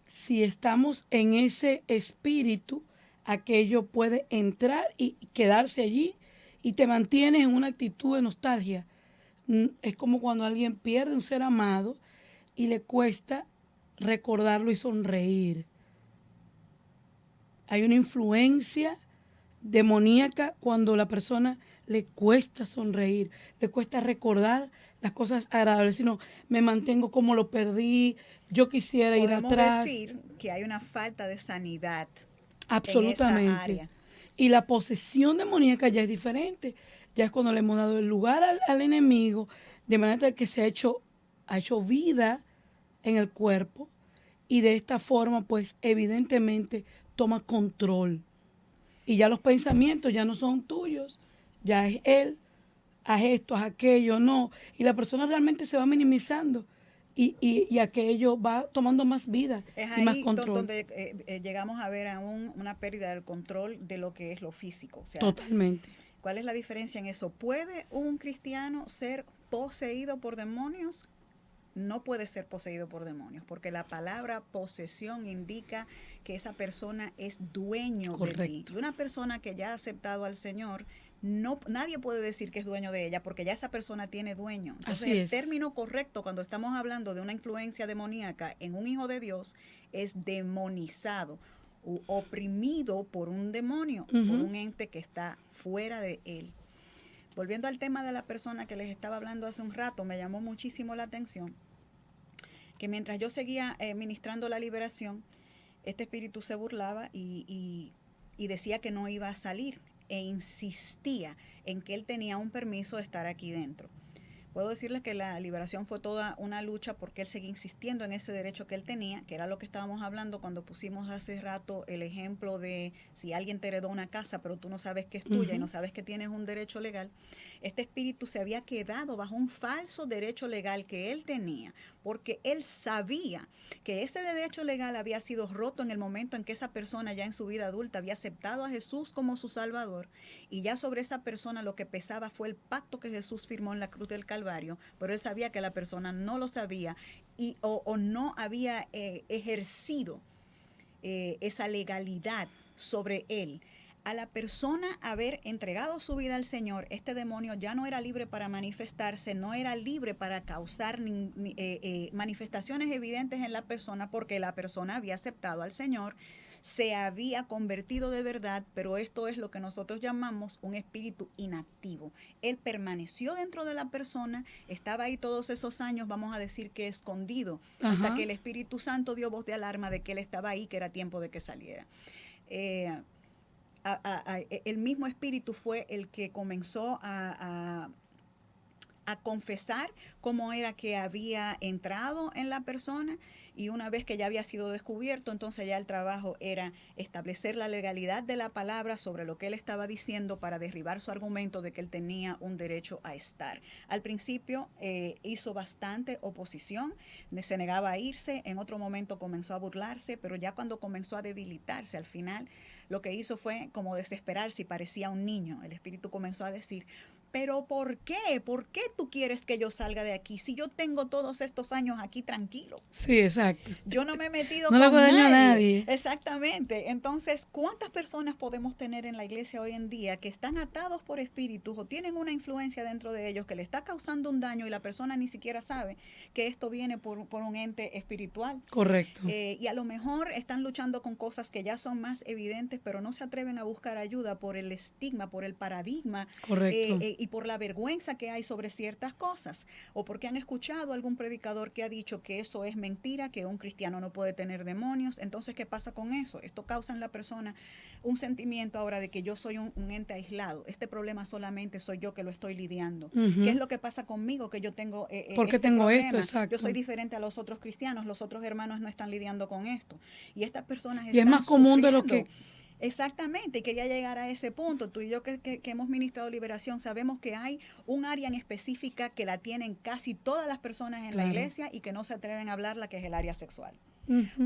Si estamos en ese espíritu, aquello puede entrar y quedarse allí y te mantienes en una actitud de nostalgia. Es como cuando alguien pierde un ser amado y le cuesta recordarlo y sonreír. Hay una influencia demoníaca cuando la persona le cuesta sonreír, le cuesta recordar las cosas agradables, sino me mantengo como lo perdí, yo quisiera ir Podemos atrás, decir que hay una falta de sanidad en esa absolutamente. área. Y la posesión demoníaca ya es diferente, ya es cuando le hemos dado el lugar al enemigo, de manera tal que ha hecho vida en el cuerpo y de esta forma pues evidentemente toma control. Y ya los pensamientos ya no son tuyos, ya es él, haz esto, haz aquello, no. Y la persona realmente se va minimizando y aquello va tomando más vida Es y más ahí control. donde llegamos a ver aún una pérdida del control de lo que es lo físico. O sea, Totalmente. ¿cuál es la diferencia en eso? ¿Puede un cristiano ser poseído por demonios? No puede ser poseído por demonios, porque la palabra posesión indica que esa persona es dueño de ti. Correcto. Y una persona que ya ha aceptado al Señor, no, nadie puede decir que es dueño de ella, porque ya esa persona tiene dueño. Entonces, Así el es. término correcto cuando estamos hablando de una influencia demoníaca en un hijo de Dios es demonizado, oprimido por un demonio, por Ujú. un ente que está fuera de él. Volviendo al tema de la persona que les estaba hablando hace un rato, me llamó muchísimo la atención que mientras yo seguía ministrando la liberación, este espíritu se burlaba y decía que no iba a salir e insistía en que él tenía un permiso de estar aquí dentro. puedo decirles que la liberación fue toda una lucha porque él seguía insistiendo en ese derecho que él tenía, que era lo que estábamos hablando cuando pusimos hace rato el ejemplo de si alguien te heredó una casa, pero tú no sabes que es tuya y no sabes que tienes un derecho legal. Este espíritu se había quedado bajo un falso derecho legal que él tenía, porque él sabía que ese derecho legal había sido roto en el momento en que esa persona ya en su vida adulta había aceptado a Jesús como su Salvador, y ya sobre esa persona lo que pesaba fue el pacto que Jesús firmó en la cruz del Calvario, pero él sabía que la persona no lo sabía o no había ejercido esa legalidad sobre él. A la persona haber entregado su vida al Señor, este demonio ya no era libre para manifestarse, no era libre para causar manifestaciones evidentes en la persona, porque la persona había aceptado al Señor, se había convertido de verdad, pero esto es lo que nosotros llamamos un espíritu inactivo. Él permaneció dentro de la persona, estaba ahí todos esos años, vamos a decir que escondido, hasta que el Espíritu Santo dio voz de alarma de que él estaba ahí, que era tiempo de que saliera. El mismo espíritu fue el que comenzó a confesar cómo era que había entrado en la persona, y una vez que ya había sido descubierto, entonces ya el trabajo era establecer la legalidad de la palabra sobre lo que él estaba diciendo para derribar su argumento de que él tenía un derecho a estar. Al principio hizo bastante oposición, se negaba a irse, en otro momento comenzó a burlarse, pero ya cuando comenzó a debilitarse al final, lo que hizo fue como desesperarse y parecía un niño. El espíritu comenzó a decir: ¿pero por qué? ¿Por qué tú quieres que yo salga de aquí si yo tengo todos estos años aquí tranquilo? Sí, exacto. Yo no me he metido no con le hago daño nadie. a nadie. Exactamente. Entonces, ¿cuántas personas podemos tener en la iglesia hoy en día que están atados por espíritus o tienen una influencia dentro de ellos que le está causando un daño y la persona ni siquiera sabe que esto viene por un ente espiritual? Correcto. Y a lo mejor están luchando con cosas que ya son más evidentes, pero no se atreven a buscar ayuda por el estigma, por el paradigma. Correcto. Y por la vergüenza que hay sobre ciertas cosas, o porque han escuchado a algún predicador que ha dicho que eso es mentira, que un cristiano no puede tener demonios. Entonces, ¿qué pasa con eso? Esto causa en la persona un sentimiento ahora de que yo soy un ente aislado. Este problema solamente soy yo que lo estoy lidiando. ¿Qué es lo que pasa conmigo? Que yo tengo ¿Por qué tengo problema? esto? Exacto. Yo soy diferente a los otros cristianos, los otros hermanos no están lidiando con esto. Y estas personas y es más común de lo que... Exactamente, y quería llegar a ese punto. Tú y yo que hemos ministrado liberación sabemos que hay un área en específica que la tienen casi todas las personas en la iglesia y que no se atreven a hablarla, que es el área sexual.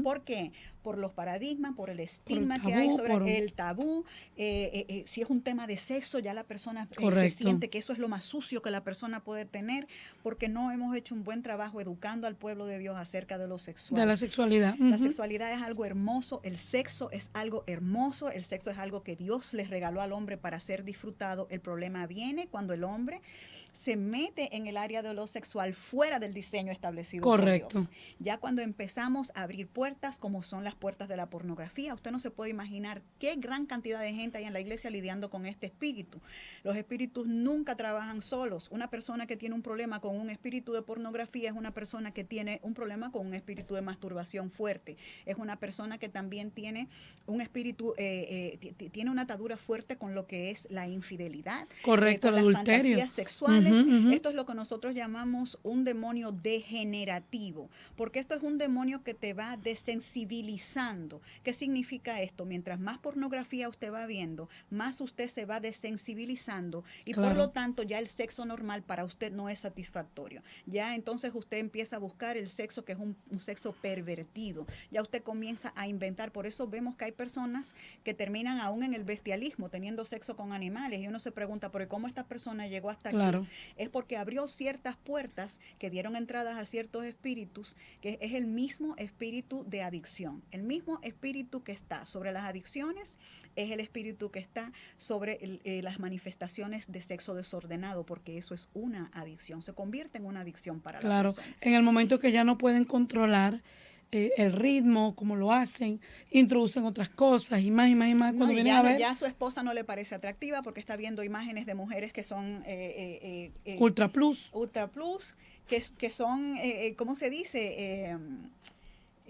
¿Por qué? Por los paradigmas, por el estigma que hay sobre el tabú. Si es un tema de sexo, ya la persona se siente que eso es lo más sucio que la persona puede tener, porque no hemos hecho un buen trabajo educando al pueblo de Dios acerca de lo sexual. De la sexualidad. La sexualidad es algo hermoso, el sexo es algo hermoso, el sexo es algo que Dios les regaló al hombre para ser disfrutado. El problema viene cuando el hombre se mete en el área de lo sexual fuera del diseño establecido por Dios. Ya cuando empezamos a abrir puertas como son las puertas de la pornografía, usted no se puede imaginar qué gran cantidad de gente hay en la iglesia lidiando con este espíritu. Los espíritus nunca trabajan solos. Una persona que tiene un problema con un espíritu de pornografía es una persona que tiene un problema con un espíritu de masturbación fuerte. Es una persona que también tiene un espíritu, tiene una atadura fuerte con lo que es la infidelidad. Correcto, con el las adulterio. Fantasías sexuales. Esto es lo que nosotros llamamos un demonio degenerativo, porque esto es un demonio que te va desensibilizando. ¿Qué significa esto? Mientras más pornografía usted va viendo, más usted se va desensibilizando y por lo tanto ya el sexo normal para usted no es satisfactorio. Ya entonces usted empieza a buscar el sexo que es un sexo pervertido. Ya usted comienza a inventar. Por eso vemos que hay personas que terminan aún en el bestialismo, teniendo sexo con animales, y uno se pregunta, ¿pero cómo esta persona llegó hasta aquí? Es porque abrió ciertas puertas que dieron entradas a ciertos espíritus, que es el mismo espíritu de adicción. El mismo espíritu que está sobre las adicciones es el espíritu que está sobre las manifestaciones de sexo desordenado, porque eso es una adicción, se convierte en una adicción para la persona. En el momento que ya no pueden controlar el ritmo, como lo hacen, introducen otras cosas y más y más y más. Cuando vienen a ver, ya a su esposa no le parece atractiva porque está viendo imágenes de mujeres que son ultra plus, que son, ¿cómo se dice?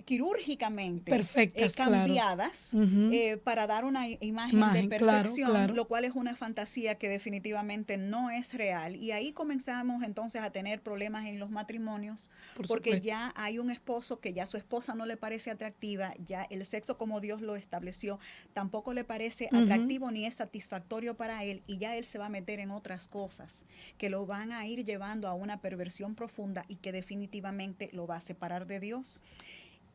quirúrgicamente perfectas, cambiadas, claro. Uh-huh. para dar una imagen de perfección, claro. lo cual es una fantasía que definitivamente no es real. Y ahí comenzamos entonces a tener problemas en los matrimonios, porque ya hay un esposo que ya su esposa no le parece atractiva, ya el sexo como Dios lo estableció tampoco le parece atractivo ni es satisfactorio para él, y ya él se va a meter en otras cosas que lo van a ir llevando a una perversión profunda y que definitivamente lo va a separar de Dios.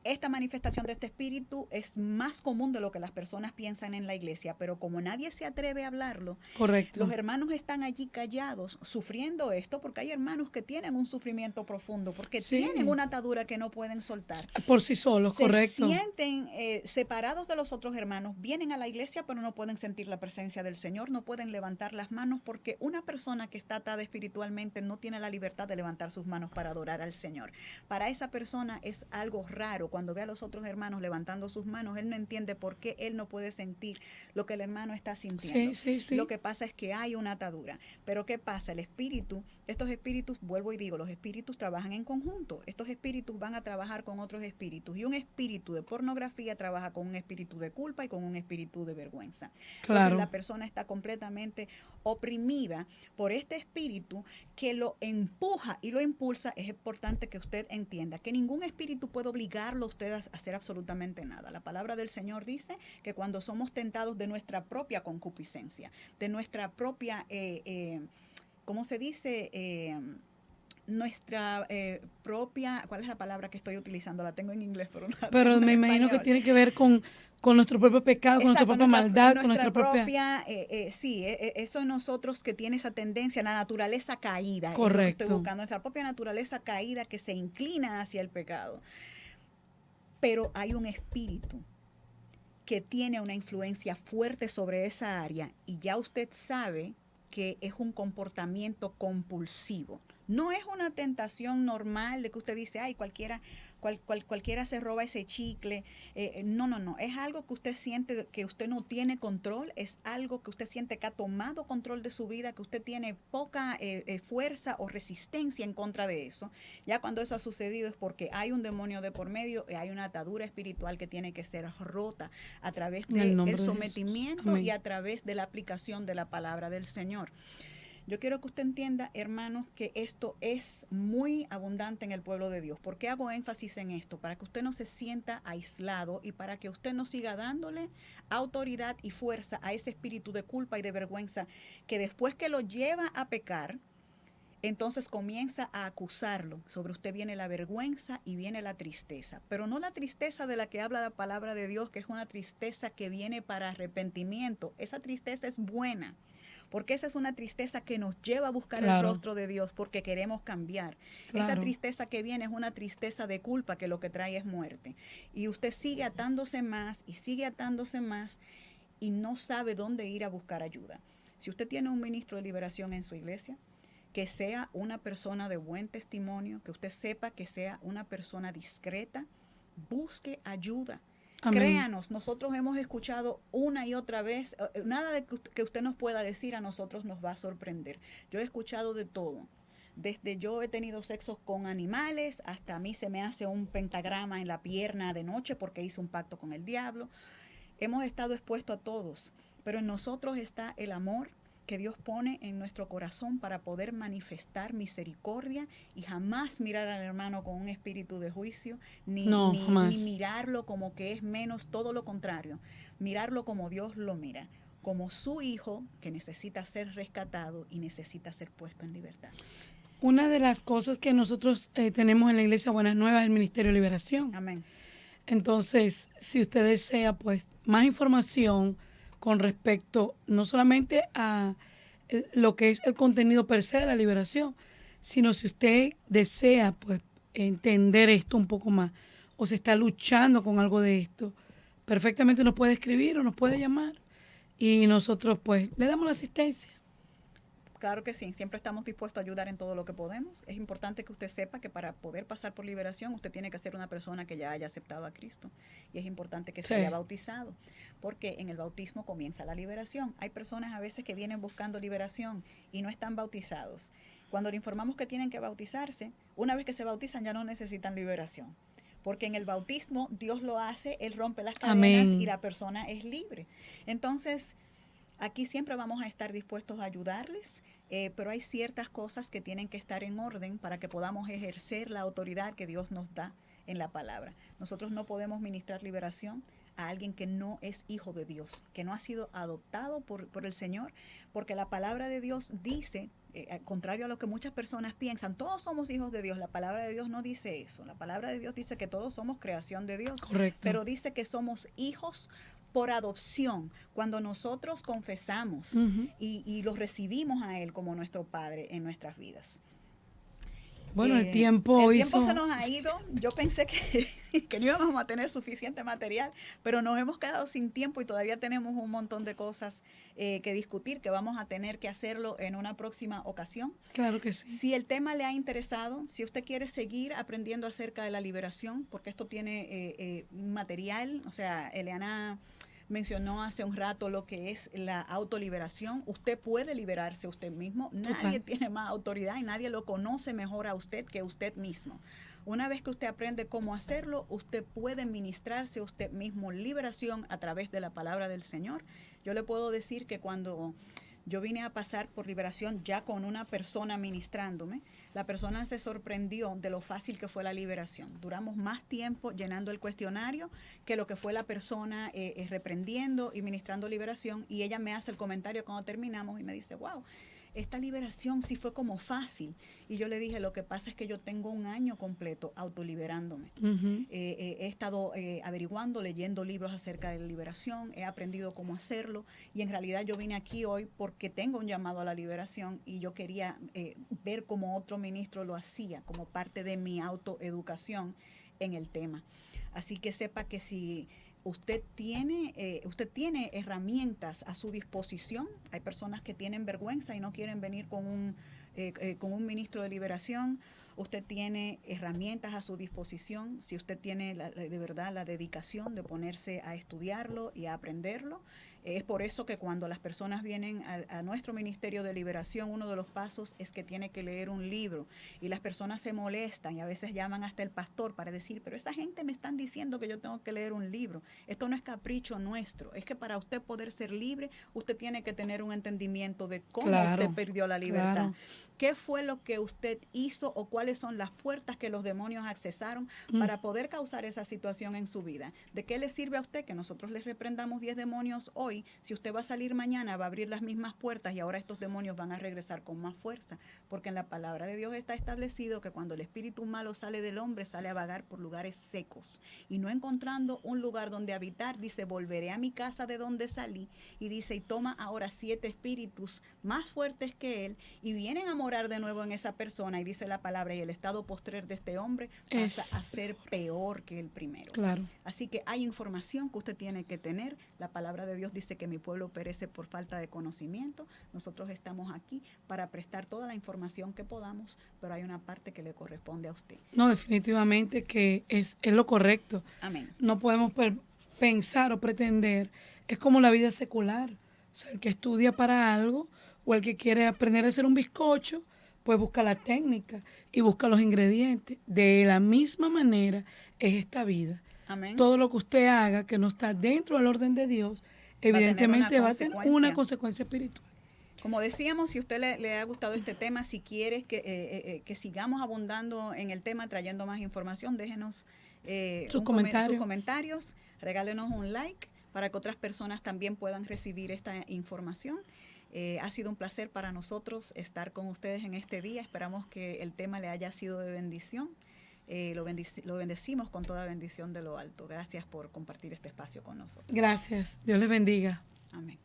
Esta manifestación de este espíritu es más común de lo que las personas piensan en la iglesia, pero como nadie se atreve a hablarlo, correcto, los hermanos están allí callados, sufriendo esto, porque hay hermanos que tienen un sufrimiento profundo, porque tienen una atadura que no pueden soltar. Por sí solos, correcto. Se sienten separados de los otros hermanos, vienen a la iglesia, pero no pueden sentir la presencia del Señor, no pueden levantar las manos, porque una persona que está atada espiritualmente no tiene la libertad de levantar sus manos para adorar al Señor. Para esa persona es algo raro. Cuando ve a los otros hermanos levantando sus manos, él no entiende por qué él no puede sentir lo que el hermano está sintiendo. Sí. Lo que pasa es que hay una atadura. Pero ¿qué pasa? El espíritu, estos espíritus, vuelvo y digo, los espíritus trabajan en conjunto. Estos espíritus van a trabajar con otros espíritus. Y un espíritu de pornografía trabaja con un espíritu de culpa y con un espíritu de vergüenza. Claro. Entonces la persona está completamente oprimida por este espíritu que lo empuja y lo impulsa. Es importante que usted entienda que ningún espíritu puede obligarlo a usted a hacer absolutamente nada. La palabra del Señor dice que cuando somos tentados de nuestra propia concupiscencia, de nuestra propia, ¿cómo se dice? Nuestra propia, ¿cuál es la palabra que estoy utilizando? La tengo en inglés, pero no la pero tengo me en imagino español. que tiene que ver con nuestro propio pecado, con nuestra propia maldad, con nuestra propia... Sí, eso en nosotros que tiene esa tendencia, la naturaleza caída. Correcto. Es lo que estoy buscando, nuestra propia naturaleza caída que se inclina hacia el pecado. Pero hay un espíritu que tiene una influencia fuerte sobre esa área y ya usted sabe que es un comportamiento compulsivo. No es una tentación normal de que usted dice, ay, cualquiera se roba ese chicle. No. Es algo que usted siente que usted no tiene control, es algo que usted siente que ha tomado control de su vida, que usted tiene poca fuerza o resistencia en contra de eso. Ya cuando eso ha sucedido es porque hay un demonio de por medio, hay una atadura espiritual que tiene que ser rota a través del sometimiento y a través de la aplicación de la palabra del Señor. Yo quiero que usted entienda, hermanos, que esto es muy abundante en el pueblo de Dios. ¿Por qué hago énfasis en esto? Para que usted no se sienta aislado y para que usted no siga dándole autoridad y fuerza a ese espíritu de culpa y de vergüenza que después que lo lleva a pecar, entonces comienza a acusarlo. Sobre usted viene la vergüenza y viene la tristeza, pero no la tristeza de la que habla la palabra de Dios, que es una tristeza que viene para arrepentimiento. Esa tristeza es buena, porque esa es una tristeza que nos lleva a buscar el rostro de Dios porque queremos cambiar. Esta tristeza que viene es una tristeza de culpa que lo que trae es muerte. Y usted sigue atándose más y sigue atándose más y no sabe dónde ir a buscar ayuda. Si usted tiene un ministro de liberación en su iglesia, que sea una persona de buen testimonio, que usted sepa que sea una persona discreta, busque ayuda. Amén. Créanos, nosotros hemos escuchado una y otra vez, nada de que usted nos pueda decir a nosotros nos va a sorprender. Yo he escuchado de todo. Desde yo he tenido sexos con animales, hasta a mí se me hace un pentagrama en la pierna de noche porque hice un pacto con el diablo. Hemos estado expuestos a todos, pero en nosotros está el amor que Dios pone en nuestro corazón para poder manifestar misericordia y jamás mirar al hermano con un espíritu de juicio, ni mirarlo como que es menos, todo lo contrario, mirarlo como Dios lo mira, como su hijo que necesita ser rescatado y necesita ser puesto en libertad. Una de las cosas que nosotros tenemos en la Iglesia Buenas Nuevas es el Ministerio de Liberación. Amén. Entonces, si usted desea pues más información con respecto no solamente a lo que es el contenido per se de la liberación, sino si usted desea pues entender esto un poco más o se está luchando con algo de esto, perfectamente nos puede escribir o nos puede llamar y nosotros pues le damos la asistencia. Claro que sí, siempre estamos dispuestos a ayudar en todo lo que podemos. Es importante que usted sepa que para poder pasar por liberación usted tiene que ser una persona que ya haya aceptado a Cristo y es importante que se haya bautizado, porque en el bautismo comienza la liberación. Hay personas a veces que vienen buscando liberación y no están bautizados. Cuando le informamos que tienen que bautizarse, una vez que se bautizan ya no necesitan liberación, porque en el bautismo Dios lo hace, Él rompe las cadenas Amén. y la persona es libre. Entonces, aquí siempre vamos a estar dispuestos a ayudarles, pero hay ciertas cosas que tienen que estar en orden para que podamos ejercer la autoridad que Dios nos da en la palabra. Nosotros no podemos ministrar liberación a alguien que no es hijo de Dios, que no ha sido adoptado por el Señor, porque la palabra de Dios dice, contrario a lo que muchas personas piensan, todos somos hijos de Dios. La palabra de Dios no dice eso. La palabra de Dios dice que todos somos creación de Dios. Correcto. Pero dice que somos hijos por adopción, cuando nosotros confesamos y los recibimos a Él como nuestro Padre en nuestras vidas. Bueno, el tiempo se nos ha ido. Yo pensé que no íbamos a tener suficiente material, pero nos hemos quedado sin tiempo y todavía tenemos un montón de cosas que discutir, que vamos a tener que hacerlo en una próxima ocasión. Claro que sí. Si el tema le ha interesado, si usted quiere seguir aprendiendo acerca de la liberación, porque esto tiene material, o sea, Eliana mencionó hace un rato lo que es la autoliberación. Usted puede liberarse usted mismo. Nadie tiene más autoridad y nadie lo conoce mejor a usted que usted mismo. Una vez que usted aprende cómo hacerlo, usted puede ministrarse a usted mismo liberación a través de la palabra del Señor. Yo le puedo decir que cuando yo vine a pasar por liberación ya con una persona ministrándome, la persona se sorprendió de lo fácil que fue la liberación. Duramos más tiempo llenando el cuestionario que lo que fue la persona reprendiendo y ministrando liberación, y ella me hace el comentario cuando terminamos y me dice, wow, esta liberación sí fue como fácil. Y yo le dije, lo que pasa es que yo tengo un año completo autoliberándome. He estado averiguando, leyendo libros acerca de la liberación, he aprendido cómo hacerlo, y en realidad yo vine aquí hoy porque tengo un llamado a la liberación y yo quería ver cómo otro ministro lo hacía como parte de mi autoeducación en el tema. Así que sepa que si usted tiene herramientas a su disposición. Hay personas que tienen vergüenza y no quieren venir con un ministro de liberación. Usted tiene herramientas a su disposición. Si usted tiene de verdad la dedicación de ponerse a estudiarlo y a aprenderlo. Es por eso que cuando las personas vienen a nuestro Ministerio de Liberación, uno de los pasos es que tiene que leer un libro. Y las personas se molestan y a veces llaman hasta el pastor para decir, pero esa gente me están diciendo que yo tengo que leer un libro. Esto no es capricho nuestro. Es que para usted poder ser libre, usted tiene que tener un entendimiento de cómo usted perdió la libertad. Claro. ¿Qué fue lo que usted hizo o cuáles son las puertas que los demonios accesaron para poder causar esa situación en su vida? ¿De qué le sirve a usted que nosotros les reprendamos 10 demonios hoy? Si usted va a salir mañana, va a abrir las mismas puertas y ahora estos demonios van a regresar con más fuerza, porque en la palabra de Dios está establecido que cuando el espíritu malo sale del hombre, sale a vagar por lugares secos y no encontrando un lugar donde habitar, dice, volveré a mi casa de donde salí, y dice, y toma ahora 7 espíritus más fuertes que él y vienen a morar de nuevo en esa persona, y dice la palabra, y el estado postrer de este hombre pasa a ser peor que el primero. Claro. Así que hay información que usted tiene que tener. La palabra de Dios dice que mi pueblo perece por falta de conocimiento. Nosotros estamos aquí para prestar toda la información que podamos, pero hay una parte que le corresponde a usted. No, definitivamente que es lo correcto. Amén. No podemos pensar o pretender, es como la vida secular. O sea, el que estudia para algo o el que quiere aprender a hacer un bizcocho, pues busca la técnica y busca los ingredientes. De la misma manera es esta vida. Amén. Todo lo que usted haga que no está dentro del orden de Dios, evidentemente va a tener una consecuencia espiritual. Como decíamos, si a usted le ha gustado este tema, si quiere que sigamos abundando en el tema, trayendo más información, déjenos sus comentarios, regálenos un like para que otras personas también puedan recibir esta información. Ha sido un placer para nosotros estar con ustedes en este día. Esperamos que el tema le haya sido de bendición. Lo bendecimos con toda bendición de lo alto. Gracias por compartir este espacio con nosotros. Gracias. Dios les bendiga. Amén.